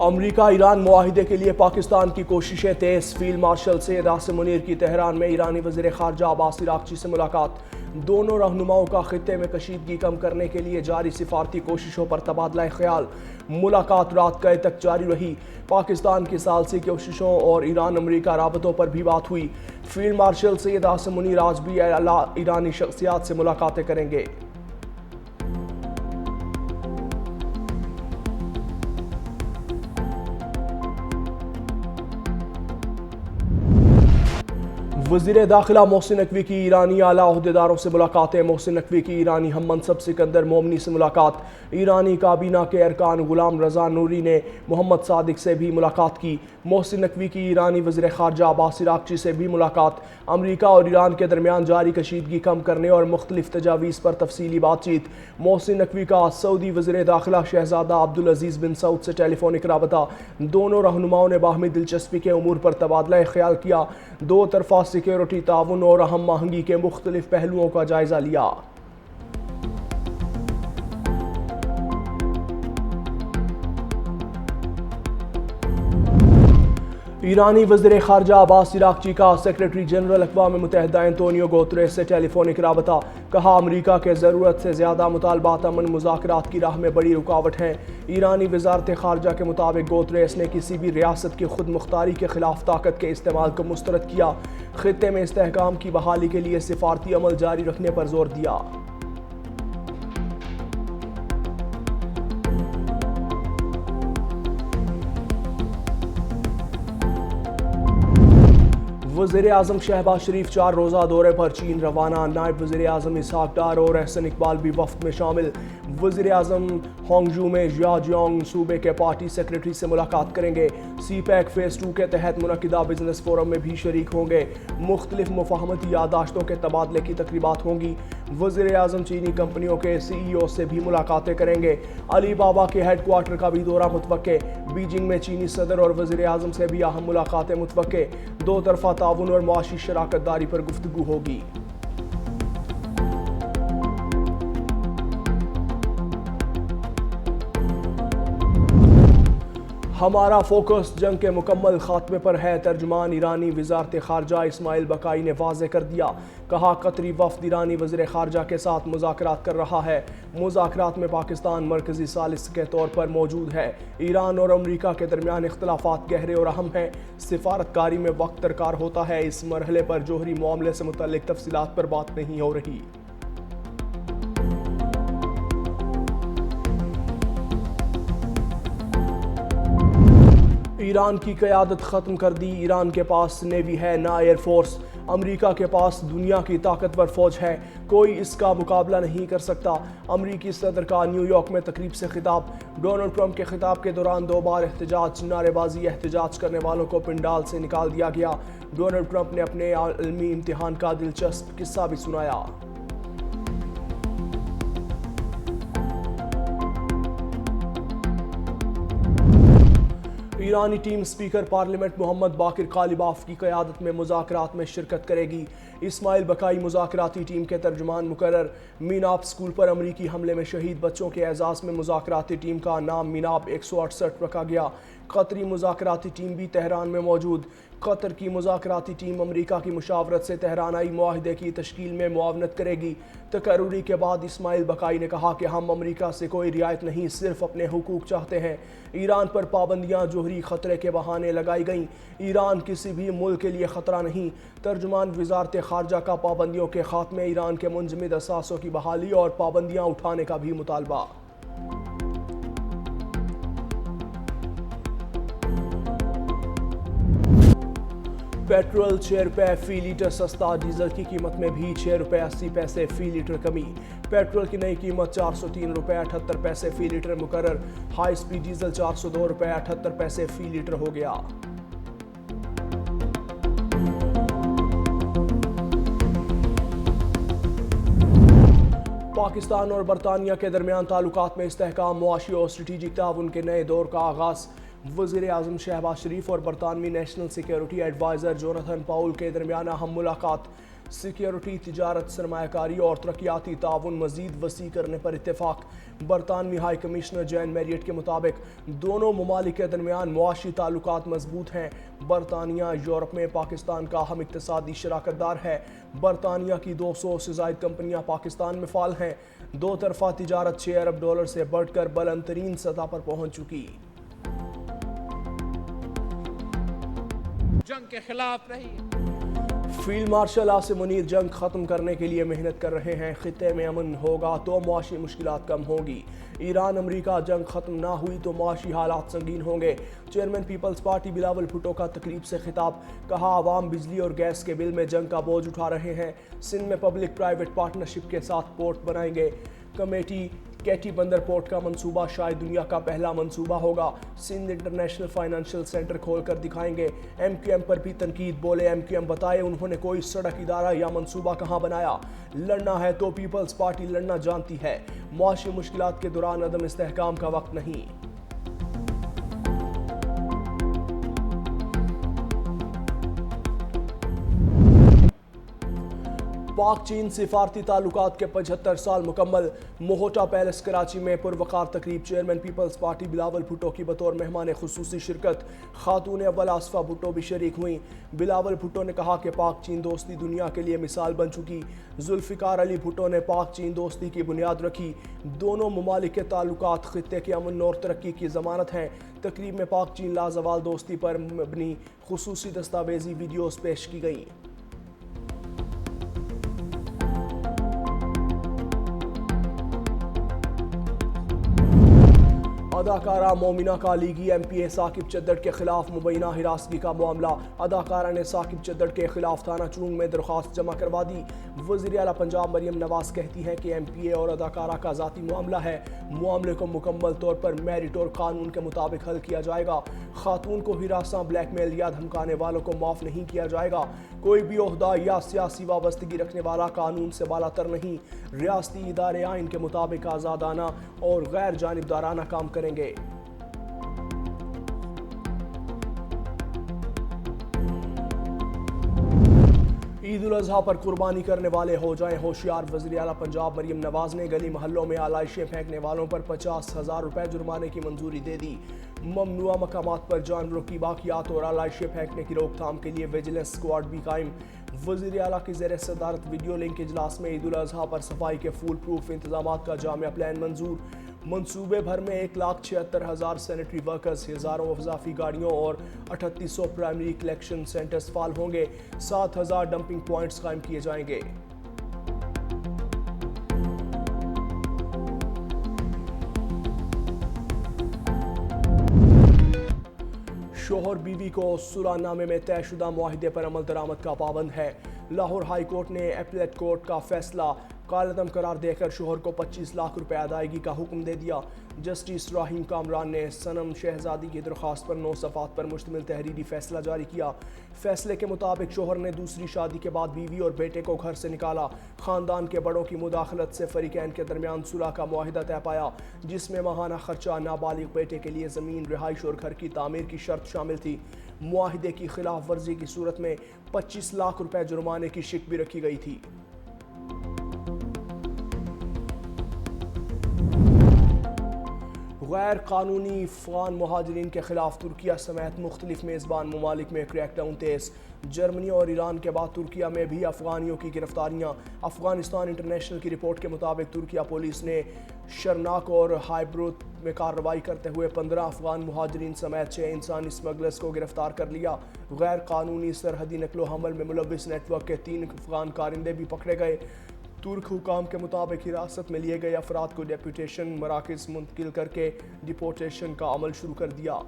امریکہ ایران معاہدے کے لیے پاکستان کی کوششیں تیز۔ فیلڈ مارشل سید عاصم منیر کی تہران میں ایرانی وزیر خارجہ عباس عراقچی سے ملاقات۔ دونوں رہنماؤں کا خطے میں کشیدگی کم کرنے کے لیے جاری سفارتی کوششوں پر تبادلہ خیال۔ ملاقات رات گئے تک جاری رہی۔ پاکستان کی ثالثی کوششوں اور ایران امریکہ رابطوں پر بھی بات ہوئی۔ فیلڈ مارشل سید عاصم منیر آج بھی اعلیٰ ایرانی شخصیات سے ملاقاتیں کریں گے۔ وزیر داخلہ محسن نقوی کی ایرانی اعلیٰ عہدیداروں سے ملاقاتیں۔ محسن نقوی کی ایرانی ہم منصب سکندر مومنی سے ملاقات۔ ایرانی کابینہ کے ارکان غلام رضا نوری نے محمد صادق سے بھی ملاقات کی۔ محسن نقوی کی ایرانی وزیر خارجہ عباس عراقچی سے بھی ملاقات۔ امریکہ اور ایران کے درمیان جاری کشیدگی کم کرنے اور مختلف تجاویز پر تفصیلی بات چیت۔ محسن نقوی کا سعودی وزیر داخلہ شہزادہ عبدالعزیز بن سعود سے ٹیلی فونک رابطہ۔ دونوں رہنماؤں نے باہمی دلچسپی کے امور پر تبادلہ خیال کیا۔ دو طرفہ سیکیورٹی تعاون اور ہم آہنگی کے مختلف پہلوؤں کا جائزہ لیا۔ ایرانی وزیر خارجہ عباس عراقچی کا سیکریٹری جنرل اقوام متحدہ انتونیو گوتریس سے ٹیلی فونک رابطہ۔ کہا امریکہ کے ضرورت سے زیادہ مطالبات امن مذاکرات کی راہ میں بڑی رکاوٹ ہیں۔ ایرانی وزارت خارجہ کے مطابق گوتریس نے کسی بھی ریاست کی خود مختاری کے خلاف طاقت کے استعمال کو مسترد کیا۔ خطے میں استحکام کی بحالی کے لیے سفارتی عمل جاری رکھنے پر زور دیا۔ وزیر اعظم شہباز شریف 4 روزہ دورے پر چین روانہ۔ نائب وزیر اعظم اسحاق ڈار اور احسن اقبال بھی وفد میں شامل۔ وزیر اعظم ہانگجو میں ژیاجیانگ صوبے کے پارٹی سیکریٹری سے ملاقات کریں گے۔ سی پیک فیز 2 کے تحت منعقدہ بزنس فورم میں بھی شریک ہوں گے۔ مختلف مفاہمتی یادداشتوں کے تبادلے کی تقریبات ہوں گی۔ وزیر اعظم چینی کمپنیوں کے سی ای او سے بھی ملاقاتیں کریں گے۔ علی بابا کے ہیڈ کوارٹر کا بھی دورہ متوقع۔ بیجنگ میں چینی صدر اور وزیر اعظم سے بھی اہم ملاقاتیں متوقع۔ دو طرفہ تعاون اور معاشی شراکت داری پر گفتگو ہوگی۔ ہمارا فوکس جنگ کے مکمل خاتمے پر ہے، ترجمان ایرانی وزارت خارجہ اسماعیل بقائی نے واضح کر دیا۔ کہا قطری وفد ایرانی وزیر خارجہ کے ساتھ مذاکرات کر رہا ہے۔ مذاکرات میں پاکستان مرکزی ثالث کے طور پر موجود ہے۔ ایران اور امریکہ کے درمیان اختلافات گہرے اور اہم ہیں۔ سفارتکاری میں وقت درکار ہوتا ہے۔ اس مرحلے پر جوہری معاملے سے متعلق تفصیلات پر بات نہیں ہو رہی۔ ایران کی قیادت ختم کر دی۔ ایران کے پاس نیوی ہے نہ ایئر فورس۔ امریکہ کے پاس دنیا کی طاقتور فوج ہے، کوئی اس کا مقابلہ نہیں کر سکتا۔ امریکی صدر کا نیو یارک میں تقریب سے خطاب۔ ڈونلڈ ٹرمپ کے خطاب کے دوران 2 بار احتجاج، نعرے بازی۔ احتجاج کرنے والوں کو پنڈال سے نکال دیا گیا۔ ڈونلڈ ٹرمپ نے اپنے علمی امتحان کا دلچسپ قصہ بھی سنایا۔ ایرانی ٹیم اسپیکر پارلیمنٹ محمد باقر قالیباف کی قیادت میں مذاکرات میں شرکت کرے گی۔ اسماعیل بقائی مذاکراتی ٹیم کے ترجمان مقرر۔ میناپ اسکول پر امریکی حملے میں شہید بچوں کے اعزاز میں مذاکراتی ٹیم کا نام میناپ 168 رکھا گیا۔ قطری مذاکراتی ٹیم بھی تہران میں موجود۔ قطر کی مذاکراتی ٹیم امریکہ کی مشاورت سے تہرانائی معاہدے کی تشکیل میں معاونت کرے گی۔ تقرری کے بعد اسماعیل بقائی نے کہا کہ ہم امریکہ سے کوئی رعایت نہیں، صرف اپنے حقوق چاہتے ہیں۔ ایران پر پابندیاں جوہری خطرے کے بہانے لگائی گئیں۔ ایران کسی بھی ملک کے لیے خطرہ نہیں۔ ترجمان وزارت خارجہ کا پابندیوں کے خاتمے، ایران کے منجمد اثاثوں کی بحالی اور پابندیاں اٹھانے کا بھی مطالبہ۔ پیٹرول 6 روپے فی لیٹر سستا، ڈیزل کی قیمت میں بھی 6 روپے 80 پیسے فی لیٹر کمی۔ پیٹرول کی نئی قیمت 403 روپے 78 پیسے فی لیٹر مقرر۔ ہائی سپیڈ ڈیزل 402 روپے 78 پیسے فی لیٹر ہو گیا۔ پاکستان اور برطانیہ کے درمیان تعلقات میں استحکام، معاشی اور اسٹریٹجک تعاون کے نئے دور کا آغاز۔ وزیر اعظم شہباز شریف اور برطانوی national security adviser Jonathan Powell کے درمیان اہم ملاقات۔ سیکیورٹی، تجارت، سرمایہ کاری اور ترقیاتی تعاون مزید وسیع کرنے پر اتفاق۔ برطانوی ہائی کمشنر جین میریٹ کے مطابق دونوں ممالک کے درمیان معاشی تعلقات مضبوط ہیں۔ برطانیہ یورپ میں پاکستان کا اہم اقتصادی شراکت دار ہے۔ برطانیہ کی 200 سے زائد کمپنیاں پاکستان میں فعال ہیں۔ دو طرفہ تجارت 6 ارب ڈالر سے بڑھ کر بلند ترین سطح پر پہنچ چکی۔ جنگ کے خلاف رہی۔ فیلڈ مارشل عاصم منیر جنگ ختم کرنے کے لیے محنت کر رہے ہیں۔ خطے میں امن ہوگا تو معاشی مشکلات کم ہوں گی۔ ایران امریکہ جنگ ختم نہ ہوئی تو معاشی حالات سنگین ہوں گے۔ چیئرمین پیپلز پارٹی بلاول بھٹو کا تقریب سے خطاب، کہا عوام بجلی اور گیس کے بل میں جنگ کا بوجھ اٹھا رہے ہیں۔ سندھ میں پبلک پرائیویٹ پارٹنرشپ کے ساتھ پورٹ بنائیں گے۔ کمیٹی کیٹی بندر پورٹ کا منصوبہ شاید دنیا کا پہلا منصوبہ ہوگا۔ سندھ انٹرنیشنل فائنینشل سینٹر کھول کر دکھائیں گے۔ ایم کیو ایم پر بھی تنقید، بولے ایم کیو ایم بتائے انہوں نے کوئی سڑک، ادارہ یا منصوبہ کہاں بنایا۔ لڑنا ہے تو پیپلز پارٹی لڑنا جانتی ہے۔ معاشی مشکلات کے دوران عدم استحکام کا وقت نہیں۔ پاک چین سفارتی تعلقات کے 75 سال مکمل۔ موہوٹا پیلس کراچی میں پروقار تقریب، چیئرمین پیپلز پارٹی بلاول بھٹو کی بطور مہمان خصوصی شرکت۔ خاتون اول آصفہ بھٹو بھی شریک ہوئیں۔ بلاول بھٹو نے کہا کہ پاک چین دوستی دنیا کے لیے مثال بن چکی۔ ذوالفقار علی بھٹو نے پاک چین دوستی کی بنیاد رکھی۔ دونوں ممالک کے تعلقات خطے کے امن اور ترقی کی ضمانت ہیں۔ تقریب میں پاک چین لازوال دوستی پر مبنی خصوصی دستاویزی ویڈیوز پیش کی گئیں۔ اداکارہ مومنہ کالیگی ایم پی اے ثاقب چدر کے خلاف مبینہ ہراسگی کا معاملہ۔ اداکارہ نے ثاقب چدر کے خلاف تھانہ چونگ میں درخواست جمع کروا دی۔ وزیر اعلیٰ پنجاب مریم نواز کہتی ہیں کہ ایم پی اے اور اداکارہ کا ذاتی معاملہ ہے۔ معاملے کو مکمل طور پر میرٹ اور قانون کے مطابق حل کیا جائے گا۔ خاتون کو ہراساں، بلیک میل یا دھمکانے والوں کو معاف نہیں کیا جائے گا۔ کوئی بھی عہدہ یا سیاسی وابستگی رکھنے والا قانون سے بالا تر نہیں۔ ریاستی ادارے آئین کے مطابق آزادانہ اور غیر جانبدارانہ کام کریں گے۔ عید الاضحیٰ پر قربانی کرنے والے ہو جائیں ہوشیار، وزیر اعلیٰ پنجاب مریم نواز نے گلی محلوں میں آلائشیں پھینکنے والوں پر 50,000 روپے جرمانے کی منظوری دے دی۔ ممنوعہ مقامات پر جانوروں کی باقیات اور آلائشیں پھینکنے کی روک تھام کے لیے ویجیلنس اسکواڈ بھی قائم۔ وزیر اعلیٰ کی زیر صدارت ویڈیو لنک اجلاس میں عید الاضحیٰ پر صفائی کے فول پروف انتظامات کا جامع پلان منظور۔ منصوبے بھر میں 1,76,000 سینیٹری ورکرز، ہزاروں اضافی گاڑیوں اور 3800 پرائمری کلیکشن سینٹرز فعال ہوں گے۔ 7,000 ڈمپنگ پوائنٹس قائم کیے جائیں گے۔ شوہر بیوی کو صلح نامے میں طے شدہ معاہدے پر عمل درآمد کا پابند ہے۔ لاہور ہائی کورٹ نے اپیلیٹ کورٹ کا فیصلہ کالعدم قرار دے کر شوہر کو 25 لاکھ روپے ادائیگی کا حکم دے دیا۔ جسٹس راہیم کامران نے صنم شہزادی کی درخواست پر 9 صفحات پر مشتمل تحریری فیصلہ جاری کیا۔ فیصلے کے مطابق شوہر نے دوسری شادی کے بعد بیوی اور بیٹے کو گھر سے نکالا۔ خاندان کے بڑوں کی مداخلت سے فریقین کے درمیان صلح کا معاہدہ طے پایا، جس میں ماہانہ خرچہ، نابالغ بیٹے کے لیے زمین، رہائش اور گھر کی تعمیر کی شرط شامل تھی۔ معاہدے کی خلاف ورزی کی صورت میں 25 لاکھ روپے جرمانے کی شک بھی رکھی گئی تھی۔ غیر قانونی افغان مہاجرین کے خلاف ترکیہ سمیت مختلف میزبان ممالک میں کریک ڈاؤن تیز۔ جرمنی اور ایران کے بعد ترکیہ میں بھی افغانیوں کی گرفتاریاں۔ افغانستان انٹرنیشنل کی رپورٹ کے مطابق ترکیہ پولیس نے شرناک اور ہائبروت میں کارروائی کرتے ہوئے 15 افغان مہاجرین سمیت 6 انسانی اسمگلرز کو گرفتار کر لیا۔ غیر قانونی سرحدی نقل و حمل میں ملوث نیٹ ورک کے 3 افغان کارندے بھی پکڑے گئے۔ ترک حکام کے مطابق حراست میں لیے گئے افراد کو ڈیپوٹیشن مراکز منتقل کر کے ڈیپورٹیشن کا عمل شروع کر دیا۔